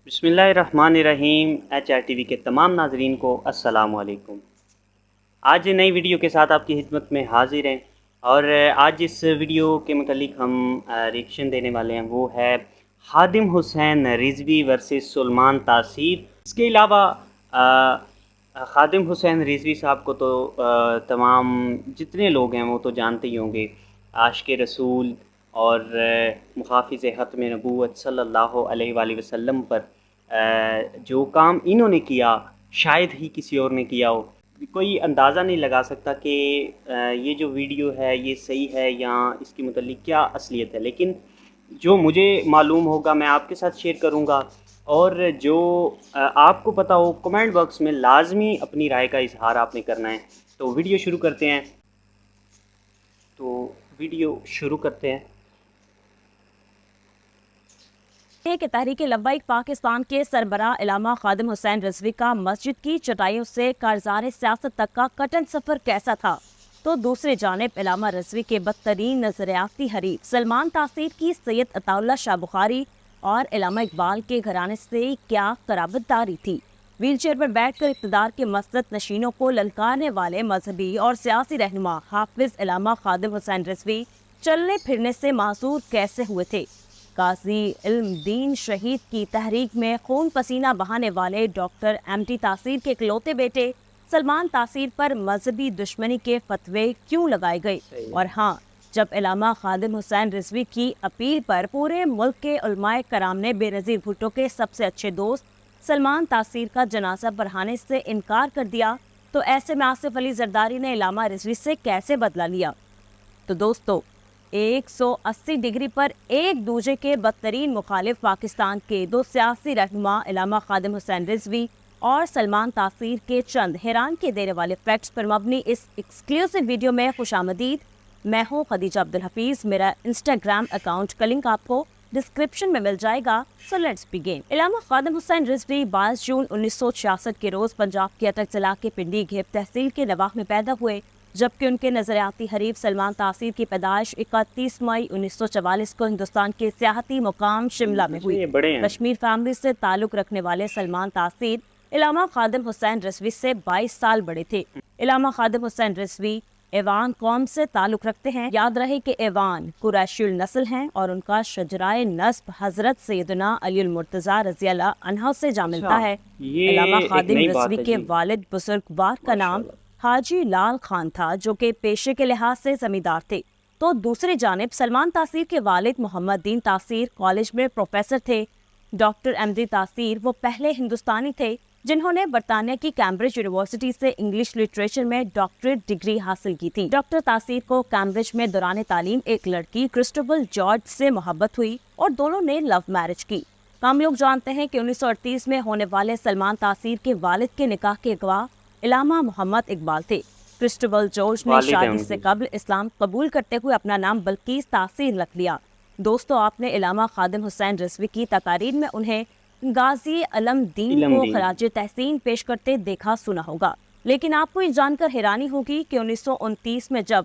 بسم اللہ الرحمن الرحیم۔ ایچ آر ٹی وی کے تمام ناظرین کو السلام علیکم۔ آج نئی ویڈیو کے ساتھ آپ کی خدمت میں حاضر ہیں، اور آج اس ویڈیو کے متعلق ہم ریئیکشن دینے والے ہیں، وہ ہے خادم حسین رضوی ورسز سلمان تاثیر۔ اس کے علاوہ خادم حسین رضوی صاحب کو تو تمام جتنے لوگ ہیں وہ تو جانتے ہی ہوں گے، عاشق رسول اور محافظ ختم نبوت صلی اللہ علیہ وآلہ وسلم پر جو کام انہوں نے کیا شاید ہی کسی اور نے کیا ہو۔ کوئی اندازہ نہیں لگا سکتا کہ یہ جو ویڈیو ہے یہ صحیح ہے یا اس کے متعلق کیا اصلیت ہے، لیکن جو مجھے معلوم ہوگا میں آپ کے ساتھ شیئر کروں گا، اور جو آپ کو پتہ ہو کمنٹ باکس میں لازمی اپنی رائے کا اظہار آپ نے کرنا ہے۔ تو ویڈیو شروع کرتے ہیں۔ کہ تحریک لبیک پاکستان کے سربراہ علامہ خادم حسین رضوی کا مسجد کی چٹائیوں سے کارزار سیاست تک کا کٹن سفر کیسا تھا، تو دوسری جانب علامہ رضوی کے بدترین نظریاتی حریف سلمان تاثیر کی سید عطا اللہ شاہ بخاری اور علامہ اقبال کے گھرانے سے کیا قرابت داری تھی۔ ویل چیئر پر بیٹھ کر اقتدار کے مسلط نشینوں کو للکارنے والے مذہبی اور سیاسی رہنما حافظ علامہ خادم حسین رضوی چلنے پھرنے سے معذور کیسے ہوئے تھے؟ قاضی علم دین شہید کی تحریک میں خون پسینہ بہانے والے ڈاکٹر ایم ٹی تاثیر کے اکلوتے بیٹے سلمان تاثیر پر مذہبی دشمنی کے فتوے کیوں لگائے گئے؟ اور ہاں، جب علامہ خادم حسین رضوی کی اپیل پر پورے ملک کے علماء کرام نے بے نظیر بھٹو کے سب سے اچھے دوست سلمان تاثیر کا جنازہ پڑھانے سے انکار کر دیا، تو ایسے میں آصف علی زرداری نے علامہ رضوی سے کیسے بدلہ لیا؟ تو دوستو، 180 ڈگری پر ایک دوسرے کے بدترین مخالف پاکستان کے دو سیاسی رہنما علامہ خادم حسین رضوی اور سلمان تاثیر کے چند حیران کے دینے والے فیکٹس پر مبنی اس ایکسکلوسیو ویڈیو میں خوش آمدید۔ میں ہوں خدیجہ عبدالحفیظ۔ میرا انسٹاگرام اکاؤنٹ کا لنک آپ کو ڈسکرپشن میں مل جائے گا۔ So let's begin. علامہ خادم حسین رضوی 22 جون 1966 کے روز پنجاب کے اٹک ضلع کے پنڈی گھیب تحصیل کے نواح میں پیدا ہوئے، جبکہ ان کے نظریاتی حریف سلمان تاثیر کی پیدائش 31 مئی 1944 کو ہندوستان کے سیاحتی مقام شملہ میں ہوئی۔ کشمیر فیملی سے تعلق رکھنے والے سلمان تاثیر علامہ خادم حسین رضوی سے 22 سال بڑے تھے۔ علامہ خادم حسین رضوی ایوان قوم سے تعلق رکھتے ہیں۔ یاد رہے کہ ایوان قریشی النسل ہیں اور ان کا شجرائے نسب حضرت سیدنا علی المرتضیٰ رضی اللہ عنہ سے جا ملتا ہے۔ علامہ خادم رضوی کے والد بزرگوار کا نام حاجی لال خان تھا، جو کہ پیشے کے لحاظ سے زمیندار تھے۔ تو دوسری جانب سلمان تاثیر کے والد محمد دین تاثیر کالج میں پروفیسر تھے۔ ڈاکٹر ایم ڈی تاثیر وہ پہلے ہندوستانی تھے جنہوں نے برطانیہ کی کیمبرج یونیورسٹی سے انگلش لٹریچر میں ڈاکٹریٹ ڈگری حاصل کی تھی۔ ڈاکٹر تاثیر کو کیمبرج میں دوران تعلیم ایک لڑکی کرسٹوبل جارج سے محبت ہوئی اور دونوں نے لو میرج کی۔ ہم لوگ جانتے ہیں کہ 1938 میں ہونے والے سلمان تاثیر کے والد کے نکاح کے گواہ علامہ محمد اقبال تھے۔ کرسٹوبل جارج نے شادی سے قبل اسلام قبول کرتے ہوئے اپنا نام بلقیس تاثیر رکھ لیا۔ دوستو، آپ نے علامہ خادم حسین رضوی کی تقاریر میں انہیں غازی علم دین کو خراج تحسین پیش کرتے دیکھا سنا ہوگا، لیکن آپ کو یہ جان کر حیرانی ہوگی کہ 1929 میں جب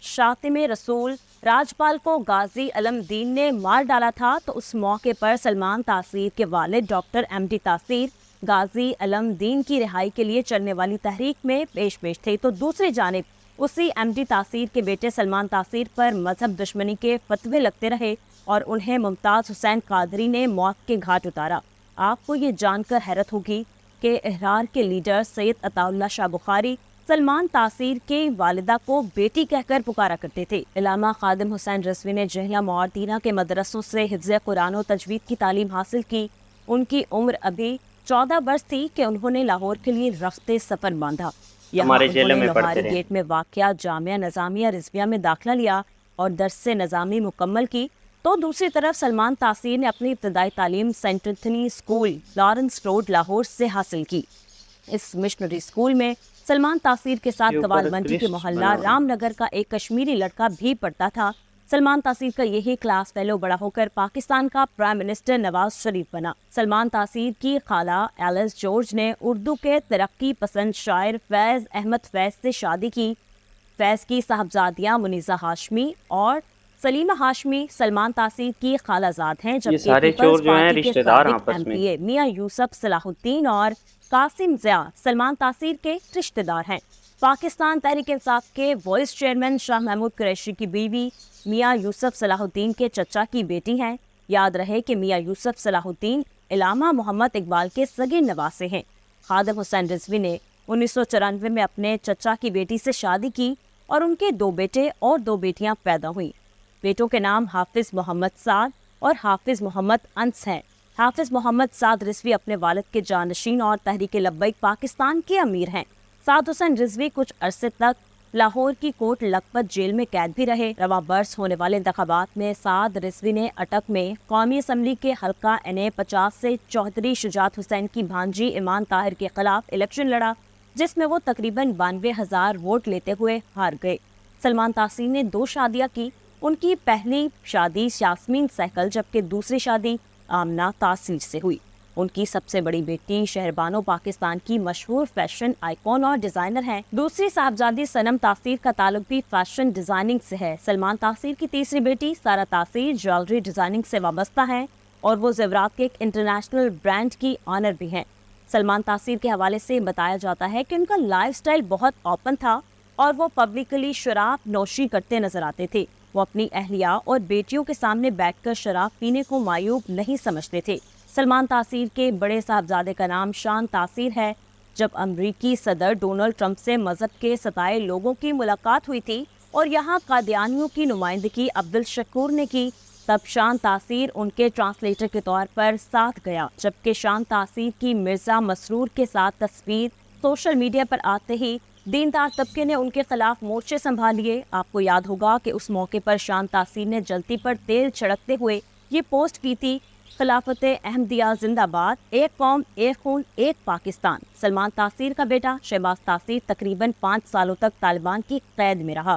شاطم رسول راجپال کو غازی علم دین نے مار ڈالا تھا، تو اس موقع پر سلمان تاثیر کے والد ڈاکٹر ایم ڈی تاثیر غازی علم دین کی رہائی کے لیے چلنے والی تحریک میں پیش تھے۔ تو دوسری جانب اسی ایم ڈی تاثیر کے بیٹے سلمان تاثیر پر مذہب دشمنی کے فتوے لگتے رہے اور انہیں ممتاز حسین قادری نے موت کے گھاٹ اتارا۔ آپ کو یہ جان کر حیرت ہوگی کہ احرار کے لیڈر سید عطا اللہ شاہ بخاری سلمان تاثیر کے والدہ کو بیٹی کہہ کر پکارا کرتے تھے۔ علامہ خادم حسین رضوی نے جہلم اور دینا کے مدرسوں سے حفظ قرآن و تجوید کی تعلیم حاصل کی۔ ان کی عمر ابھی 14 برس تھی کہ انہوں نے لاہور کے لیے رخت سفر باندھا۔ یہاں انہوں نے لوہاری گیٹ میں واقع جامعہ نظامیہ رضویہ میں داخلہ لیا اور درس نظامی مکمل کی۔ تو دوسری طرف سلمان تاثیر نے اپنی ابتدائی تعلیم saint Anthony school Lawrence road Lahore سے حاصل کی۔ اس مشنری اسکول میں سلمان تاثیر کے ساتھ گوال منڈی کے محلہ رام نگر کا ایک کشمیری لڑکا بھی پڑھتا تھا۔ سلمان تاثیر کا یہی کلاس فیلو بڑا ہو کر پاکستان کا پرائم منسٹر نواز شریف بنا۔ سلمان تاثیر کی خالہ ایلس جارج نے اردو کے ترقی پسند شاعر فیض احمد فیض سے شادی کی۔ فیض کی صاحبزادیاں منیزہ ہاشمی اور سلیمہ ہاشمی سلمان تاثیر کی خالہ زاد ہیں، یہ جبکہ سارے پیپلز چور جو ہیں پارٹی کے رشتہ دار سابق آپس میں۔ MP میاں یوسف صلاح الدین اور قاسم ضیاء سلمان تاثیر کے رشتہ دار ہیں۔ پاکستان تحریک انصاف کے وائس چیئرمین شاہ محمود قریشی کی بیوی میاں یوسف صلاح الدین کے چچا کی بیٹی ہیں۔ یاد رہے کہ میاں یوسف صلاح الدین علامہ محمد اقبال کے سگے نواسے ہیں۔ خادم حسین رضوی نے 1994 میں اپنے چچا کی بیٹی سے شادی کی اور ان کے 2 بیٹے اور 2 بیٹیاں پیدا ہوئیں۔ بیٹوں کے نام حافظ محمد سعد اور حافظ محمد انس ہیں۔ حافظ محمد سعد رضوی اپنے والد کے جانشین اور تحریک لبیک پاکستان کے امیر ہیں۔ سعد حسین رضوی کچھ عرصے تک لاہور کی کوٹ لکھپت جیل میں قید بھی رہے۔ رواں برس ہونے والے انتخابات میں سعد رضوی نے اٹک میں قومی اسمبلی کے حلقہ NA 50 سے چوہدری شجاعت حسین کی بھانجی ایمان طاہر کے خلاف الیکشن لڑا، جس میں وہ تقریباً 92,000 ووٹ لیتے ہوئے ہار گئے۔ سلمان تاثیر نے 2 شادیاں کی۔ ان کی پہلی شادی یاسمین سہگل جبکہ دوسری شادی آمنہ تاثیر سے ہوئی۔ ان کی سب سے بڑی بیٹی شہربانو پاکستان کی مشہور فیشن آئیکن اور ڈیزائنر ہیں۔ دوسری صاحبزادی صنم تاثیر کا تعلق بھی فیشن ڈیزائننگ سے ہے۔ سلمان تاثیر کی تیسری بیٹی سارہ تاثیر جویلری ڈیزائننگ سے وابستہ ہیں اور وہ زیورات کے ایک انٹرنیشنل برانڈ کی آنر بھی ہیں۔ سلمان تاثیر کے حوالے سے بتایا جاتا ہے کہ ان کا لائف سٹائل بہت اوپن تھا اور وہ پبلکلی شراب نوشی کرتے نظر آتے تھے۔ وہ اپنی اہلیہ اور بیٹیوں کے سامنے بیٹھ کر شراب پینے کو معیوب نہیں سمجھتے تھے۔ سلمان تاثیر کے بڑے صاحبزادے کا نام شان تاثیر ہے۔ جب امریکی صدر ڈونلڈ ٹرمپ سے مذہب کے ستائے لوگوں کی ملاقات ہوئی تھی اور یہاں قادیانیوں کی نمائندگی عبدالشکور نے کی، تب شان تاثیر ان کے ٹرانسلیٹر کے طور پر ساتھ گیا۔ جبکہ شان تاثیر کی مرزا مسرور کے ساتھ تصویر سوشل میڈیا پر آتے ہی دیندار طبقے نے ان کے خلاف مورچے سنبھال لیے۔ آپ کو یاد ہوگا کہ اس موقع پر شان تاثیر نے جلتی پر تیل چھڑکتے ہوئے یہ پوسٹ کی تھی: خلافت احمدیہ زندہ باد، ایک قوم، ایک خون، ایک پاکستان۔ سلمان تاثیر کا بیٹا شہباز تاثیر تقریباً 5 سالوں تک طالبان کی قید میں رہا۔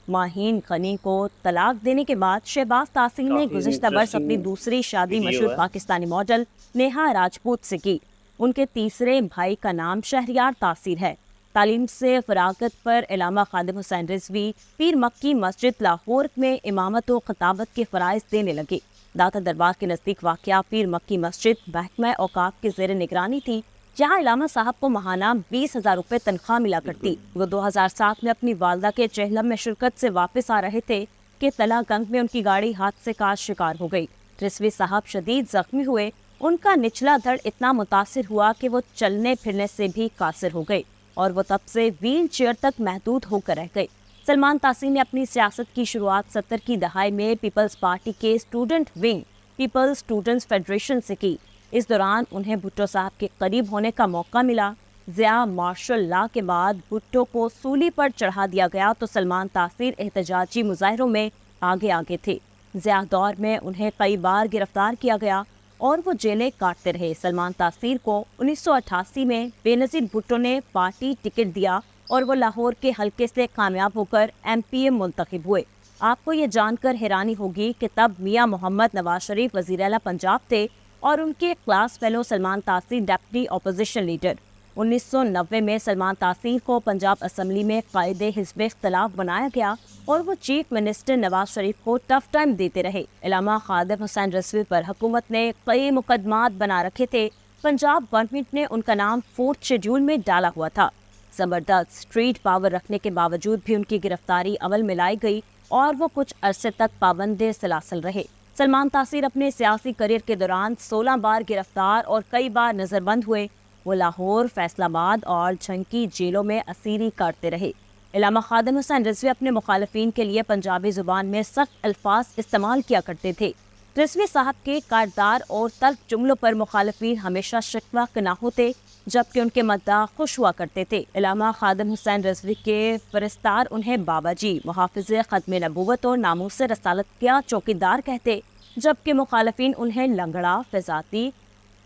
ماہین غنی کو طلاق دینے کے بعد شہباز تاثیر نے گزشتہ برس اپنی دوسری شادی مشہور پاکستانی ماڈل نیہا راجپوت سے کی۔ ان کے تیسرے بھائی کا نام شہریار تاثیر ہے۔ تعلیم سے فراغت پر علامہ خادم حسین رضوی پیر مکی مسجد لاہور میں امامت و خطابت کے فرائض دینے لگے۔ داتا دربار کے نزدیک واقع پیر مکی مسجد محکمہ اوقاف کے زیر نگرانی تھی، جہاں علامہ صاحب کو ماہانہ 20,000 روپے تنخواہ ملا کرتی۔ وہ 2007 میں اپنی والدہ کے چہلم میں شرکت سے واپس آ رہے تھے کہ تلا گنگ میں ان کی گاڑی حادثے کا شکار ہو گئی۔ رضوی صاحب شدید زخمی ہوئے۔ ان کا نچلا دھڑ اتنا متاثر ہوا کہ وہ چلنے پھرنے سے بھی قاصر ہو گئے اور وہ تب سے ویل چیئر تک محدود ہو کر رہ گئے۔ سلمان تاثیر نے اپنی سیاست کی شروعات 70 کی دہائی میں پیپلز پارٹی کے student wing peoples students federation سے کی۔ اس دوران انہیں بھٹو صاحب کے قریب ہونے کا موقع ملا۔ ضیاء مارشل لا کے بعد بھٹو کو سولی پر چڑھا دیا گیا تو سلمان تاثیر احتجاجی مظاہروں میں آگے تھے۔ ضیاء دور میں انہیں کئی بار گرفتار کیا گیا اور وہ جیلیں کاٹتے رہے۔ سلمان تاثیر کو 1988 میں بے نظیر بھٹو نے پارٹی ٹکٹ دیا اور وہ لاہور کے حلقے سے کامیاب ہو کر MPA منتخب ہوئے۔ آپ کو یہ جان کر حیرانی ہوگی کہ تب میاں محمد نواز شریف وزیر اعلیٰ پنجاب تھے اور ان کے کلاس فیلو سلمان تاثیر ڈپٹی اپوزیشن لیڈر۔ 1990 میں سلمان تاثیر کو پنجاب اسمبلی میں قائد حزب اختلاف بنایا گیا اور وہ چیف منسٹر نواز شریف کو ٹف ٹائم دیتے رہے۔ علامہ خادم حسین رضوی پر حکومت نے کئی مقدمات بنا رکھے تھے۔ پنجاب گورنمنٹ نے ان کا نام 4تھ شیڈول میں ڈالا ہوا تھا۔ زبردست اسٹریٹ پاور رکھنے کے باوجود بھی ان کی گرفتاری عمل میں لائی گئی اور وہ کچھ عرصے تک پابند سلاسل رہے۔ سلمان تاثیر اپنے سیاسی کریئر کے دوران 16 بار گرفتار اور کئی بار نظر بند ہوئے۔ وہ لاہور، فیصل آباد اور جھنکی جیلوں میں اسیری کاٹتے رہے۔ علامہ خادم حسین رضوی اپنے مخالفین کے لیے پنجابی زبان میں سخت الفاظ استعمال کیا کرتے تھے۔ رضوی صاحب کے کاردار اور تلخ جملوں پر مخالفین ہمیشہ شکوہ کناہ ہوتے، جبکہ ان کے مداح خوش ہوا کرتے تھے۔ علامہ خادم حسین رضوی کے فرستار انہیں بابا جی، محافظ ختم نبوت اور ناموس رسالت کا چوکیدار کہتے، جبکہ مخالفین انہیں لنگڑا، فضاتی،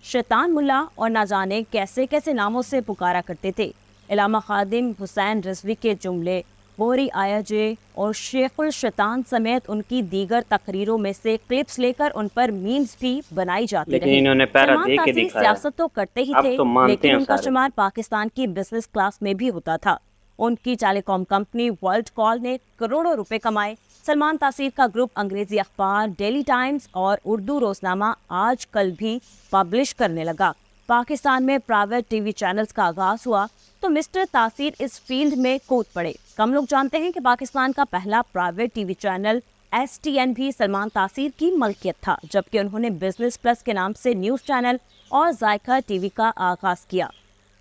شیطان ملا اور نہ جانے کیسے کیسے ناموں سے پکارا کرتے تھے۔ علامہ خادم حسین رضوی کے جملے بوری آیا جے اور شیخ الشیطان سمیت ان کی دیگر تقریروں میں سے کلپس لے کر ان پر میمز بھی بنائی جاتی رہی۔ سلمان تاثیر سیاست تو کرتے ہی تھے، لیکن ان کا شمار پاکستان کی بزنس کلاس میں بھی ہوتا تھا۔ ان کی ٹیلی کام کمپنی ورلڈ کال نے کروڑوں روپے کمائے۔ سلمان تاثیر کا گروپ انگریزی اخبار ڈیلی ٹائمز اور اردو روزنامہ آج کل بھی پبلش کرنے لگا۔ پاکستان میں پرائیویٹ ٹی وی چینلز کا آغاز ہوا تو مسٹر تاثیر اس فیلڈ میں کود پڑے۔ کم لوگ جانتے ہیں کہ پاکستان کا پہلا private T V channel STN بھی سلمان تاثیر کی ملکیت تھا، جبکہ انہوں نے بزنس پلس کے نام سے نیوز چینل اور ذائقہ ٹی وی کا آغاز کیا۔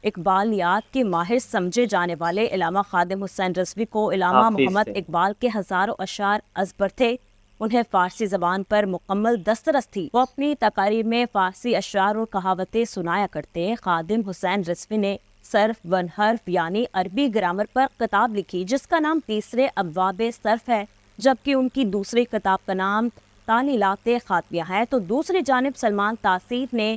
اقبالیات کے ماہر سمجھے جانے والے علامہ خادم حسین رضوی کو علامہ محمد اقبال کے ہزاروں اشعار ازبر تھے۔ انہیں فارسی زبان پر مکمل دسترس تھی۔ وہ اپنی تقاریر میں فارسی اشعار اور کہاوتیں سنایا کرتے۔ خادم حسین رضوی نے صرف ون حرف یعنی عربی گرامر پر کتاب لکھی جس کا نام تیسرے ابواب صرف ہے، جبکہ ان کی دوسری کتاب کا نام تعلیلات خاتمیہ ہے۔ تو دوسری جانب سلمان تاثیر نے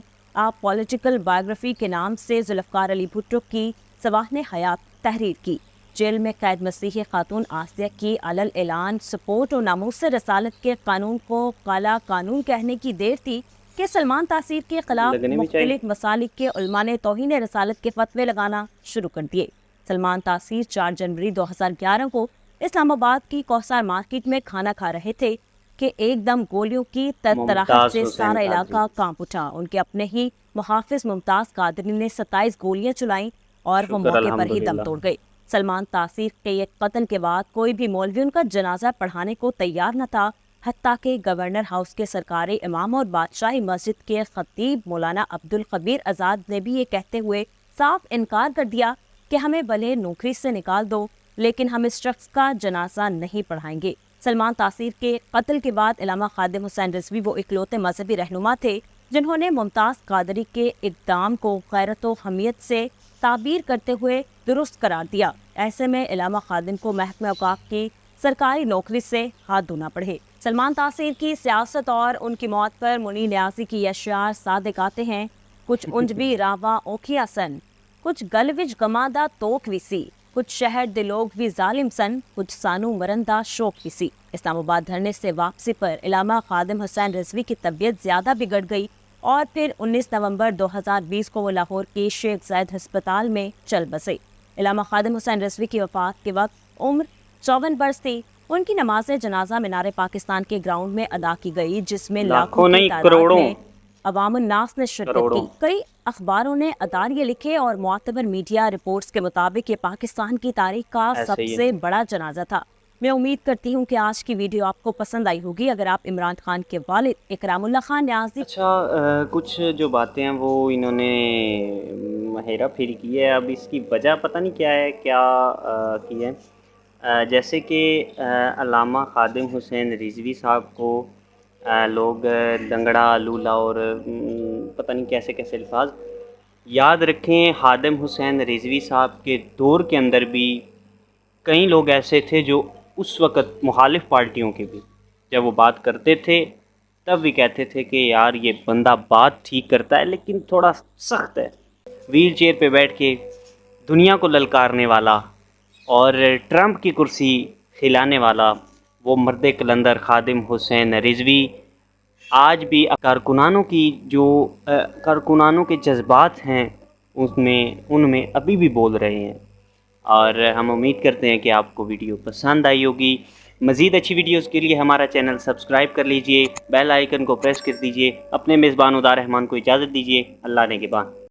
پولیٹیکل بایوگرافی کے نام سے ذوالفقار علی بھٹو کی سوانح حیات تحریر کی۔ جیل میں قید مسیحی خاتون آسیہ کی علل اعلان سپورٹ اور ناموس رسالت کے قانون کو کالا قانون کہنے کی دیر تھی کہ سلمان تاثیر کے خلاف مختلف مسالک کے علماء نے توہین رسالت کے فتوے لگانا شروع کر دیے۔ سلمان تاثیر 4 جنوری 2011 کو اسلام آباد کی کوثر مارکیٹ میں کھانا کھا رہے تھے کہ ایک دم گولیوں کی تڑتڑاہٹ سے سارا علاقہ کانپ اٹھا۔ ان کے اپنے ہی محافظ ممتاز قادری نے 27 گولیاں چلائیں اور وہ موقع پر ہی دم توڑ گئے۔ سلمان تاثیر کے ایک قتل کے بعد کوئی بھی مولوی ان کا جنازہ پڑھانے کو تیار نہ تھا، حتیٰ کہ گورنر ہاؤس کے سرکاری امام اور بادشاہی مسجد کے خطیب مولانا عبدالقبیر آزاد نے بھی یہ کہتے ہوئے صاف انکار کر دیا کہ ہمیں بھلے نوکری سے نکال دو لیکن ہم اس شخص کا جنازہ نہیں پڑھائیں گے۔ سلمان تاثیر کے قتل کے بعد علامہ خادم حسین رضوی وہ اکلوتے مذہبی رہنما تھے جنہوں نے ممتاز قادری کے اقدام کو غیرت و حمیت سے تعبیر کرتے ہوئے درست قرار دیا۔ ایسے میں علامہ خادم کو محکمہ اوقاف کی سرکاری نوکری سے ہاتھ دھونا پڑے۔ سلمان تاثیر کی سیاست اور ان کی موت پر منی نیازی کی اشعار صادق آتے ہیں۔ کچھ انج بھی راوا اوکھیا سن، کچھ گلوج گمادہ توک ویسی، کچھ شہر دے لوگ بھی ظالم سن، کچھ سانو مرندہ شوق ویسی۔ اسلام آباد دھرنے سے واپسی پر علامہ خادم حسین رضوی کی طبیعت زیادہ بگڑ گئی اور پھر 19 نومبر 2020 کو وہ لاہور کی شیخ زاید ہسپتال میں چل بسے۔ علامہ خادم حسین رضوی کی وفات کے وقت عمر 54 برس تھی۔ ان کی نماز جنازہ مینار پاکستان کے گراؤنڈ میں ادا کی گئی جس میں لاکھوں کی تعداد میں عوام الناس نے شرکت کی۔ کئی اخباروں نے اداریے لکھے اور معتبر میڈیا رپورٹس کے مطابق یہ پاکستان کی تاریخ کا سب سے بڑا جنازہ تھا۔ میں امید کرتی ہوں کہ آج کی ویڈیو آپ کو پسند آئی ہوگی۔ اگر آپ عمران خان کے والد اکرام اللہ خان نیازی کچھ جو باتیں ہیں وہ انہوں نے ہیرا پھیری کی ہے، اب اس کی وجہ پتہ نہیں کیا ہے، کی ہے۔ جیسے کہ علامہ خادم حسین رضوی صاحب کو لوگ لنگڑا لولا اور پتہ نہیں کیسے کیسے الفاظ یاد رکھیں۔ خادم حسین رضوی صاحب کے دور کے اندر بھی کئی لوگ ایسے تھے جو اس وقت مخالف پارٹیوں کے بھی جب وہ بات کرتے تھے تب بھی کہتے تھے کہ یار یہ بندہ بات ٹھیک کرتا ہے لیکن تھوڑا سخت ہے۔ ویل چیئر پہ بیٹھ کے دنیا کو للکارنے والا اور ٹرمپ کی کرسی کھلانے والا وہ مرد کلندر خادم حسین رضوی آج بھی کارکنانوں کے جذبات ہیں ان میں ابھی بھی بول رہے ہیں، اور ہم امید کرتے ہیں کہ آپ کو ویڈیو پسند آئی ہوگی۔ مزید اچھی ویڈیوز کے لیے ہمارا چینل سبسکرائب کر لیجئے، بیل آئیکن کو پریس کر دیجئے۔ اپنے میزبان عدا رحمان کو اجازت دیجئے۔ اللہ نے کے بعد